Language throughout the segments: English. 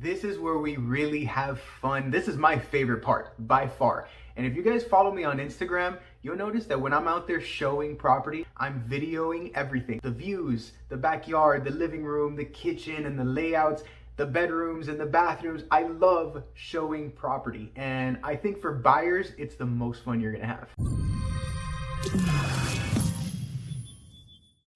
This is where we really have fun. This is my favorite part by far. And if you guys follow me on Instagram, you'll notice that when I'm out there showing property, I'm videoing everything. The views, the backyard, the living room, the kitchen, and the layouts, the bedrooms and the bathrooms. I love showing property. And I think for buyers, it's the most fun you're gonna have.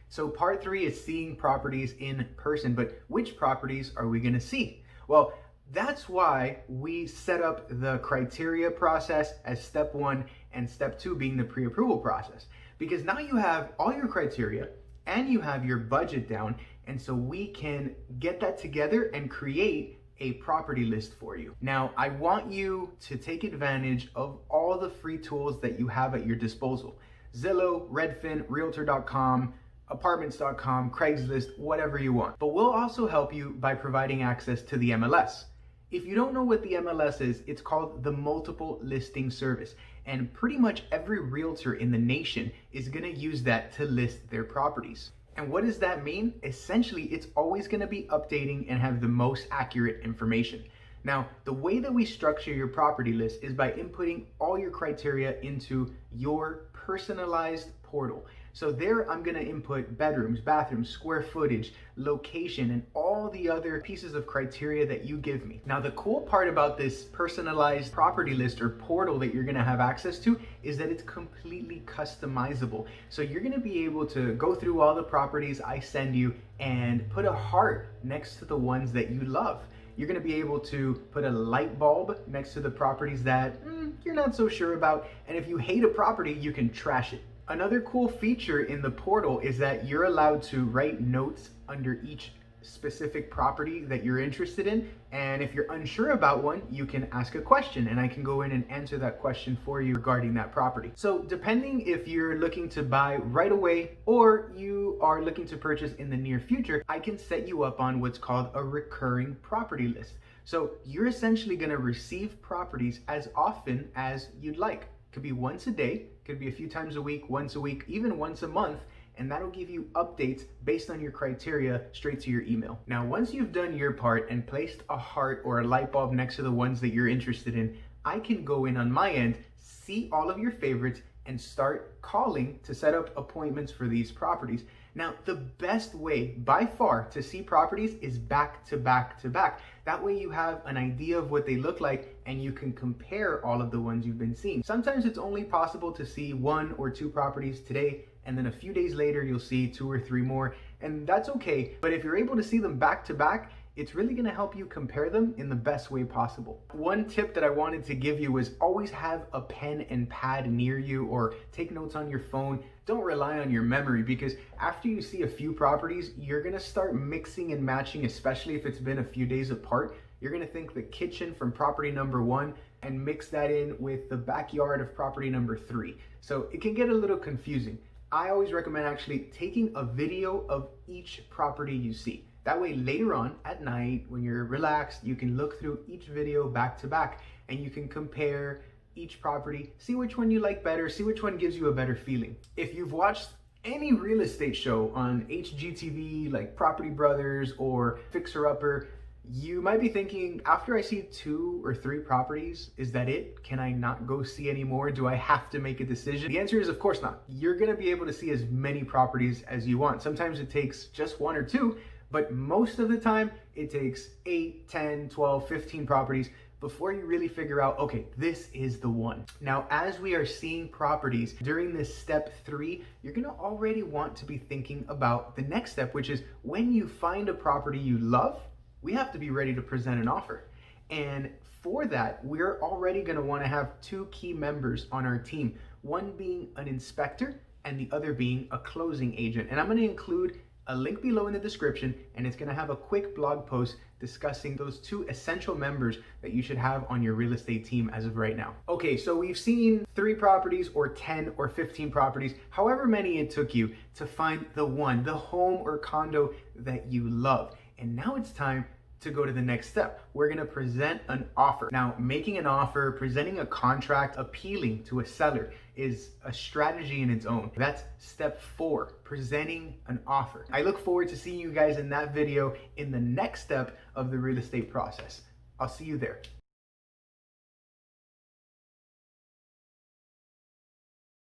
So part 3 is seeing properties in person, but which properties are we gonna see? Well, that's why we set up the criteria process as step 1 and step 2 being the pre-approval process. Because now you have all your criteria and you have your budget down, and so we can get that together and create a property list for you. Now, I want you to take advantage of all the free tools that you have at your disposal. Zillow, Redfin, Realtor.com, Apartments.com, Craigslist, whatever you want. But we'll also help you by providing access to the MLS. If you don't know what the MLS is, it's called the Multiple Listing Service. And pretty much every realtor in the nation is gonna use that to list their properties. And what does that mean? Essentially, it's always gonna be updating and have the most accurate information. Now, the way that we structure your property list is by inputting all your criteria into your personalized portal. So there I'm gonna input bedrooms, bathrooms, square footage, location, and all the other pieces of criteria that you give me. Now, the cool part about this personalized property list or portal that you're gonna have access to is that it's completely customizable. So you're gonna be able to go through all the properties I send you and put a heart next to the ones that you love. You're gonna be able to put a light bulb next to the properties that you're not so sure about. And if you hate a property, you can trash it. Another cool feature in the portal is that you're allowed to write notes under each specific property that you're interested in. And if you're unsure about one, you can ask a question and I can go in and answer that question for you regarding that property. So depending if you're looking to buy right away or you are looking to purchase in the near future, I can set you up on what's called a recurring property list. So you're essentially gonna receive properties as often as you'd like. Could be once a day, could be a few times a week, once a week, even once a month, and that'll give you updates based on your criteria straight to your email. Now, once you've done your part and placed a heart or a light bulb next to the ones that you're interested in, I can go in on my end, see all of your favorites, and start calling to set up appointments for these properties. Now, the best way by far to see properties is back to back to back. That way you have an idea of what they look like and you can compare all of the ones you've been seeing. Sometimes it's only possible to see 1 or 2 properties today, and then a few days later you'll see 2 or 3 more, and that's okay. But if you're able to see them back to back, it's really gonna help you compare them in the best way possible. One tip that I wanted to give you was always have a pen and pad near you or take notes on your phone. Don't rely on your memory, because after you see a few properties, you're gonna start mixing and matching, especially if it's been a few days apart. You're gonna think the kitchen from property number 1 and mix that in with the backyard of property number 3. So it can get a little confusing. I always recommend actually taking a video of each property you see. That way later on at night when you're relaxed, you can look through each video back to back and you can compare each property, see which one you like better, see which one gives you a better feeling. If you've watched any real estate show on HGTV like Property Brothers or Fixer Upper, you might be thinking, after I see 2 or 3 properties, is that it? Can I not go see any more? Do I have to make a decision? The answer is of course not. You're gonna be able to see as many properties as you want. Sometimes it takes just 1 or 2, but most of the time it takes 8, 10, 12, 15 properties before you really figure out, okay, this is the one. Now, as we are seeing properties during this step 3, you're gonna already want to be thinking about the next step, which is when you find a property you love, we have to be ready to present an offer. And for that, we're already gonna wanna have 2 key members on our team, one being an inspector and the other being a closing agent. And I'm gonna include a link below in the description, and it's gonna have a quick blog post discussing those 2 essential members that you should have on your real estate team as of right now. Okay, so we've seen 3 properties or 10 or 15 properties, however many it took you to find the one, the home or condo that you love. And now it's time to go to the next step. We're gonna present an offer. Now, making an offer, presenting a contract, appealing to a seller is a strategy in its own. That's step 4, presenting an offer. I look forward to seeing you guys in that video in the next step of the real estate process. I'll see you there.